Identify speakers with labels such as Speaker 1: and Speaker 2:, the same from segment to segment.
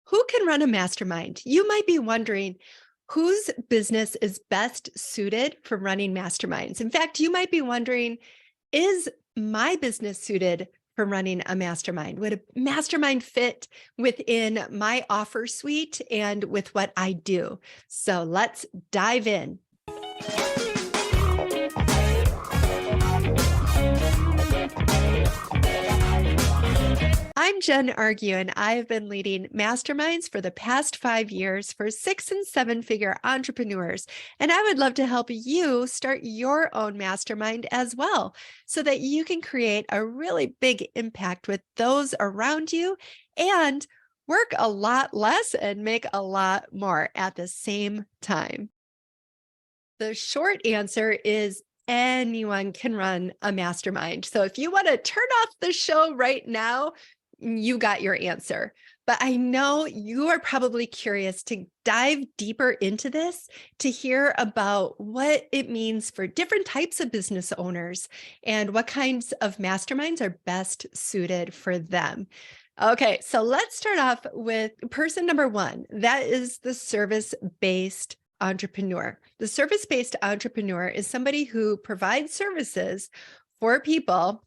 Speaker 1: Who can run a mastermind? You might be wondering whose business is best suited for running masterminds. In fact, you might be wondering, is my business suited for running a mastermind? Would a mastermind fit within my offer suite and with what I do? So let's dive in. I'm Jen Argue, and I've been leading masterminds for the past 5 years for 6- and 7-figure entrepreneurs. And I would love to help you start your own mastermind as well, so that you can create a really big impact with those around you and work a lot less and make a lot more at the same time. The short answer is anyone can run a mastermind. So if you want to turn off the show right now, you got your answer. But I know you are probably curious to dive deeper into this, to hear about what it means for different types of business owners and what kinds of masterminds are best suited for them. Okay, so let's start off with person number one. That is the service-based entrepreneur. The service-based entrepreneur is somebody who provides services for people,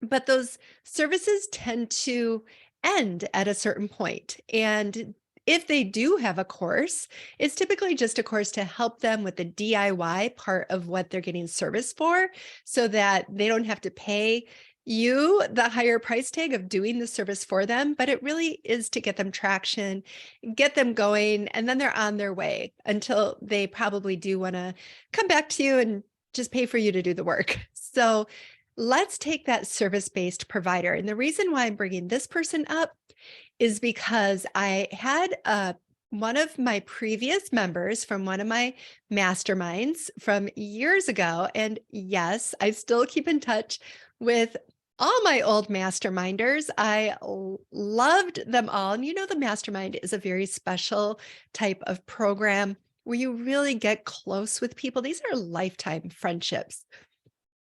Speaker 1: but those services tend to end at a certain point. And if they do have a course, it's typically just a course to help them with the DIY part of what they're getting service for, so that they don't have to pay you the higher price tag of doing the service for them, but it really is to get them traction, get them going, and then they're on their way until they probably do want to come back to you and just pay for you to do the work. So let's take that service-based provider. And the reason why I'm bringing this person up is because I had one of my previous members from one of my masterminds from years ago. And yes, I still keep in touch with all my old masterminders. I loved them all. And the mastermind is a very special type of program where you really get close with people. These are lifetime friendships.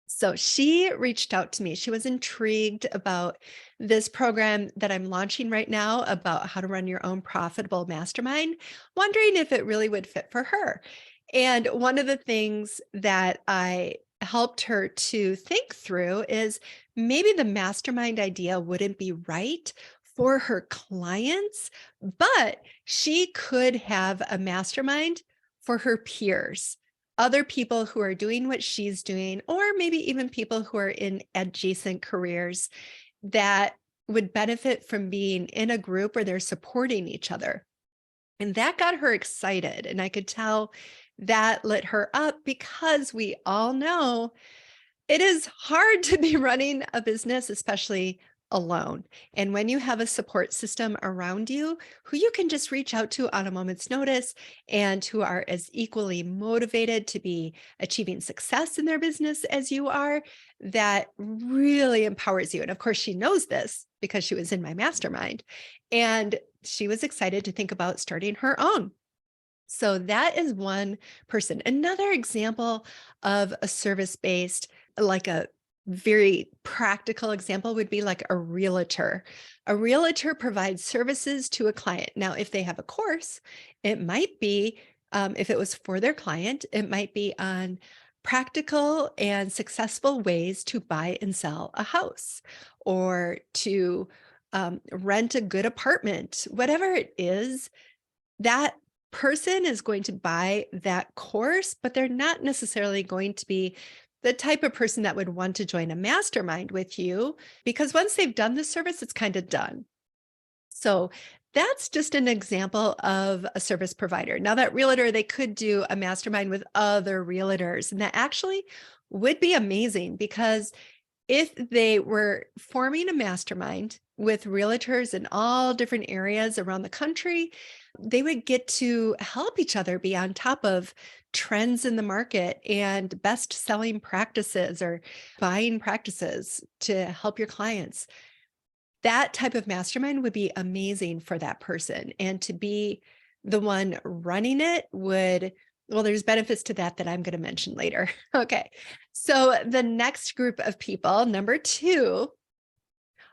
Speaker 1: So she reached out to me. She was intrigued about this program that I'm launching right now about how to run your own profitable mastermind, wondering if it really would fit for her. And one of the things that I helped her to think through is maybe the mastermind idea wouldn't be right for her clients, but she could have a mastermind for her peers, other people who are doing what she's doing, or maybe even people who are in adjacent careers that would benefit from being in a group where they're supporting each other. And that got her excited. And I could tell that lit her up, because we all know it is hard to be running a business, especially alone. And when you have a support system around you who you can just reach out to on a moment's notice, and who are as equally motivated to be achieving success in their business as you are, that really empowers you. And of course, she knows this because she was in my mastermind, and she was excited to think about starting her own. So that is one person. Another example of a service-based, like a very practical example, would be like a realtor. A realtor provides services to a client. Now, if they have a course, it might be, if it was for their client, it might be on practical and successful ways to buy and sell a house, or to rent a good apartment. Whatever it is, that person is going to buy that course, but they're not necessarily going to be the type of person that would want to join a mastermind with you, because once they've done the service, it's kind of done. So that's just an example of a service provider. Now, that realtor, they could do a mastermind with other realtors, and that actually would be amazing, because if they were forming a mastermind with realtors in all different areas around the country, they would get to help each other be on top of trends in the market and best selling practices or buying practices to help your clients. That type of mastermind would be amazing for that person. And to be the one running it would, well, there's benefits to that I'm going to mention later. Okay. So the next group of people, number two,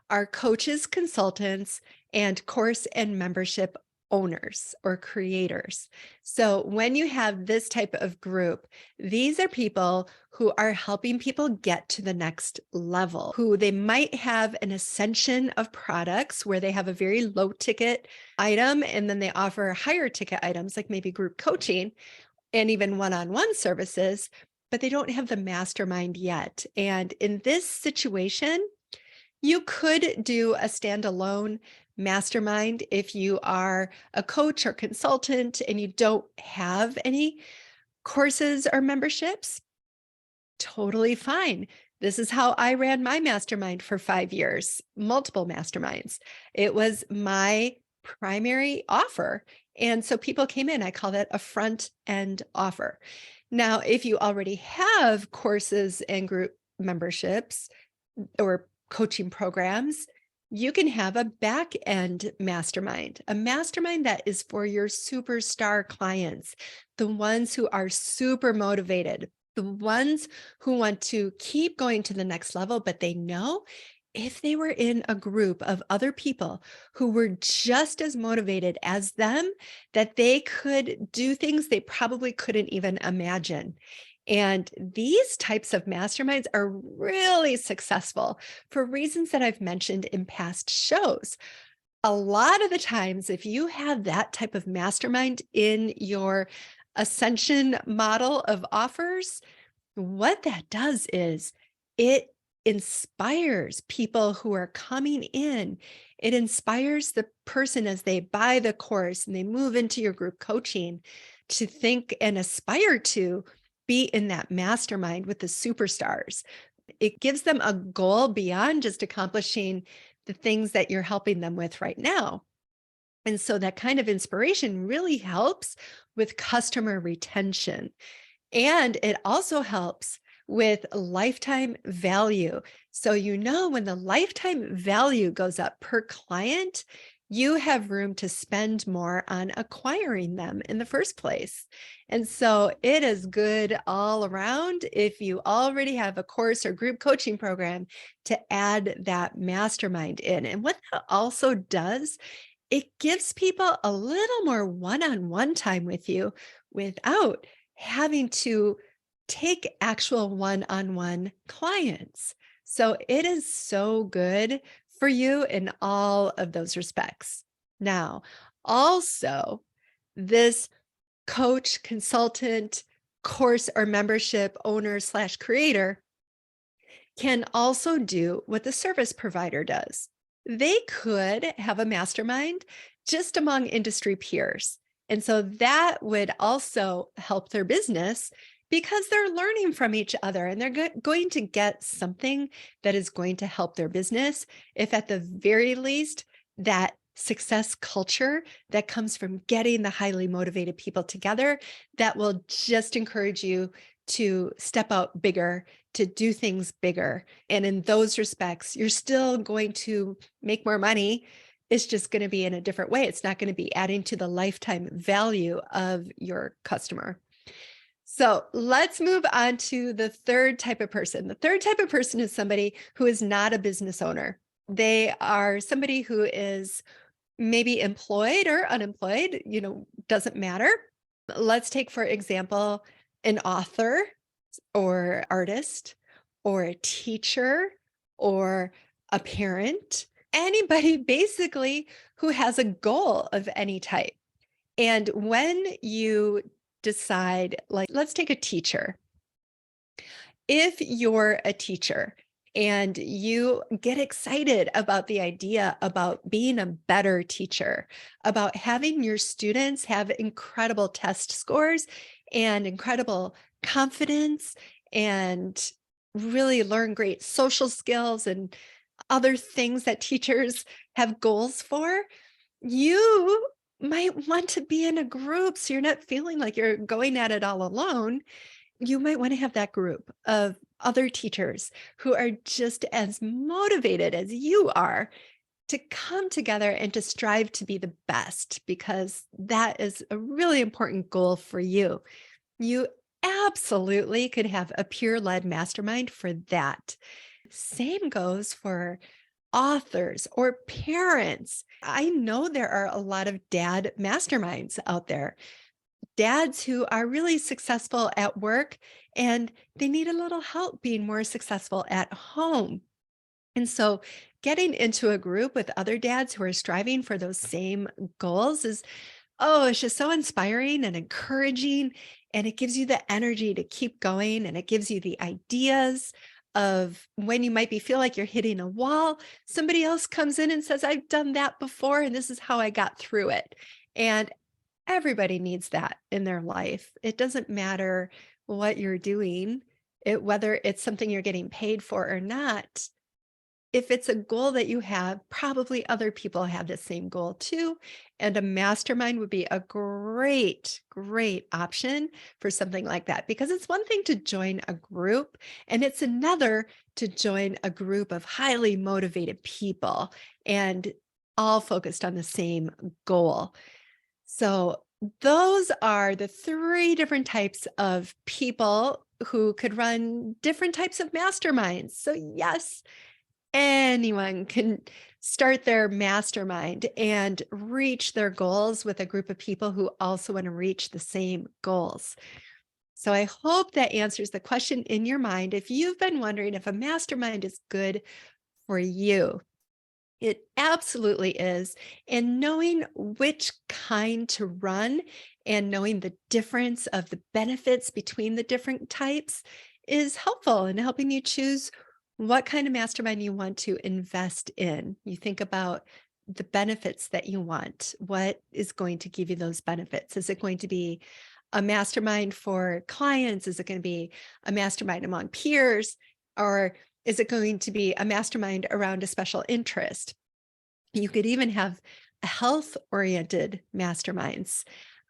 Speaker 1: are coaches, consultants, and course and membership owners or creators. So when you have this type of group, these are people who are helping people get to the next level, who they might have an ascension of products where they have a very low ticket item and then they offer higher ticket items like maybe group coaching and even one-on-one services, but they don't have the mastermind yet. And in this situation, you could do a standalone mastermind if you are a coach or consultant and you don't have any courses or memberships. Totally fine. This is how I ran my mastermind for 5 years, multiple masterminds. It was my primary offer. And so people came in, I call that a front end offer. Now, if you already have courses and group memberships or coaching programs, you can have a back end mastermind, a mastermind that is for your superstar clients, the ones who are super motivated, the ones who want to keep going to the next level, but they know if they were in a group of other people who were just as motivated as them, that they could do things they probably couldn't even imagine. And these types of masterminds are really successful for reasons that I've mentioned in past shows. A lot of the times, if you have that type of mastermind in your ascension model of offers, what that does is it inspires people who are coming in. It inspires the person as they buy the course and they move into your group coaching to think and aspire to be in that mastermind with the superstars. It gives them a goal beyond just accomplishing the things that you're helping them with right now. And so that kind of inspiration really helps with customer retention. And it also helps with lifetime value. So, when the lifetime value goes up per client, you have room to spend more on acquiring them in the first place. And so it is good all around if you already have a course or group coaching program to add that mastermind in. And what that also does, it gives people a little more one-on-one time with you without having to take actual one-on-one clients. So it is so good for you in all of those respects. Now, also, this coach, consultant, course or membership owner / creator can also do what the service provider does. They could have a mastermind just among industry peers. And so that would also help their business because they're learning from each other and they're going to get something that is going to help their business. If at the very least, that success culture that comes from getting the highly motivated people together, that will just encourage you to step out bigger, to do things bigger. And in those respects, you're still going to make more money. It's just going to be in a different way. It's not going to be adding to the lifetime value of your customer. So let's move on to the third type of person. The third type of person is somebody who is not a business owner. They are somebody who is maybe employed or unemployed, doesn't matter. Let's take, for example, an author or artist or a teacher or a parent, anybody basically who has a goal of any type. And when you decide, like, let's take a teacher. If you're a teacher and you get excited about the idea about being a better teacher, about having your students have incredible test scores and incredible confidence and really learn great social skills and other things that teachers have goals for, you might want to be in a group so you're not feeling like you're going at it all alone. You might want to have that group of other teachers who are just as motivated as you are to come together and to strive to be the best, because that is a really important goal for you. You absolutely could have a peer-led mastermind for that. Same goes for authors or parents. I know there are a lot of dad masterminds out there, dads who are really successful at work and they need a little help being more successful at home. And so getting into a group with other dads who are striving for those same goals is, oh, it's just so inspiring and encouraging. And it gives you the energy to keep going. And it gives you the ideas of when you might be feel like you're hitting a wall. Somebody else comes in and says, I've done that before, and this is how I got through it. And everybody needs that in their life. It doesn't matter what you're doing, whether it's something you're getting paid for or not. If it's a goal that you have, probably other people have the same goal too. And a mastermind would be a great, great option for something like that, because it's one thing to join a group and it's another to join a group of highly motivated people and all focused on the same goal. So those are the three different types of people who could run different types of masterminds. So yes, anyone can start their mastermind and reach their goals with a group of people who also want to reach the same goals. So I hope that answers the question in your mind. If you've been wondering if a mastermind is good for you, it absolutely is. And knowing which kind to run and knowing the difference of the benefits between the different types is helpful in helping you choose what kind of mastermind you want to invest in. You think about the benefits that you want. What is going to give you those benefits? Is it going to be a mastermind for clients? Is it going to be a mastermind among peers? Or is it going to be a mastermind around a special interest? You could even have health-oriented masterminds.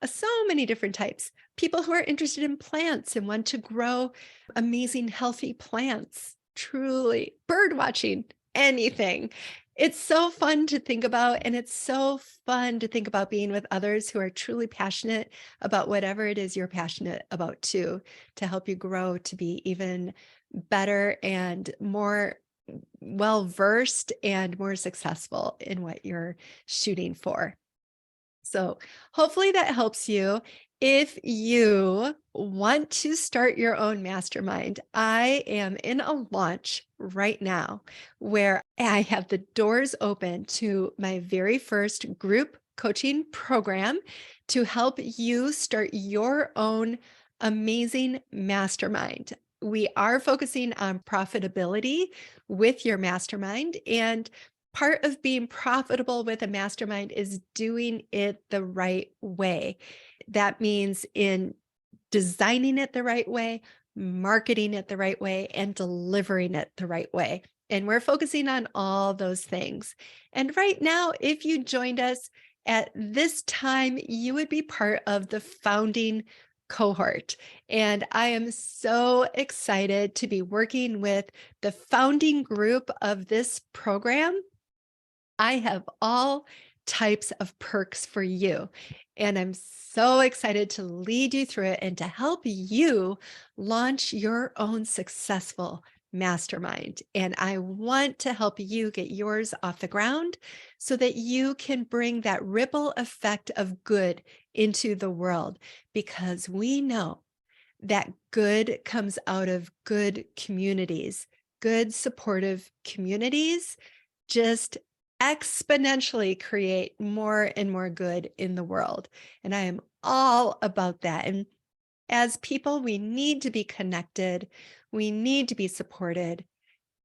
Speaker 1: So many different types. People who are interested in plants and want to grow amazing, healthy plants. Truly, bird watching, anything. It's so fun to think about, and it's so fun to think about being with others who are truly passionate about whatever it is you're passionate about too, to help you grow to be even better and more well-versed and more successful in what you're shooting for. So hopefully that helps you. If you want to start your own mastermind, I am in a launch right now where I have the doors open to my very first group coaching program to help you start your own amazing mastermind. We are focusing on profitability with your mastermind, and part of being profitable with a mastermind is doing it the right way. That means in designing it the right way, marketing it the right way, and delivering it the right way. And we're focusing on all those things. And right now, if you joined us at this time, you would be part of the founding cohort. And I am so excited to be working with the founding group of this program. I have all types of perks for you. And I'm so excited to lead you through it and to help you launch your own successful mastermind. And I want to help you get yours off the ground so that you can bring that ripple effect of good into the world, because we know that good comes out of good communities. Good supportive communities just exponentially create more and more good in the world. And I am all about that. And as people, we need to be connected. We need to be supported.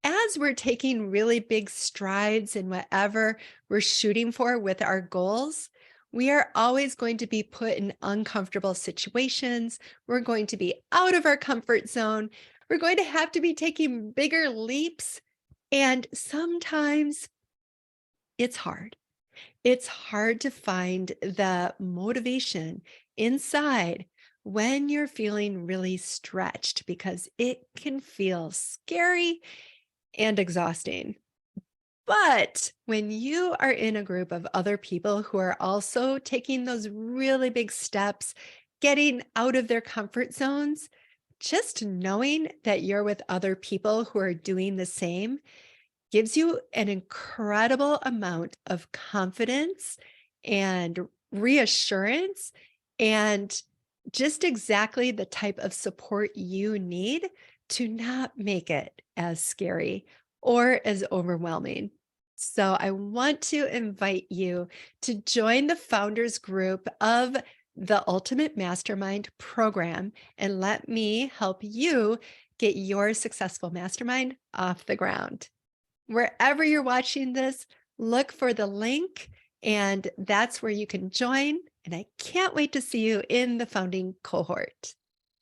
Speaker 1: As we're taking really big strides in whatever we're shooting for with our goals, we are always going to be put in uncomfortable situations. We're going to be out of our comfort zone. We're going to have to be taking bigger leaps. And sometimes it's hard. It's hard to find the motivation inside when you're feeling really stretched, because it can feel scary and exhausting. But when you are in a group of other people who are also taking those really big steps, getting out of their comfort zones, just knowing that you're with other people who are doing the same gives you an incredible amount of confidence and reassurance and just exactly the type of support you need to not make it as scary or as overwhelming. So I want to invite you to join the founders group of the Ultimate Mastermind program and let me help you get your successful mastermind off the ground. Wherever you're watching this, look for the link, and that's where you can join. And I can't wait to see you in the founding cohort.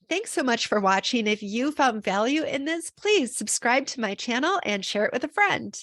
Speaker 1: Thanks so much for watching. If you found value in this, please subscribe to my channel and share it with a friend.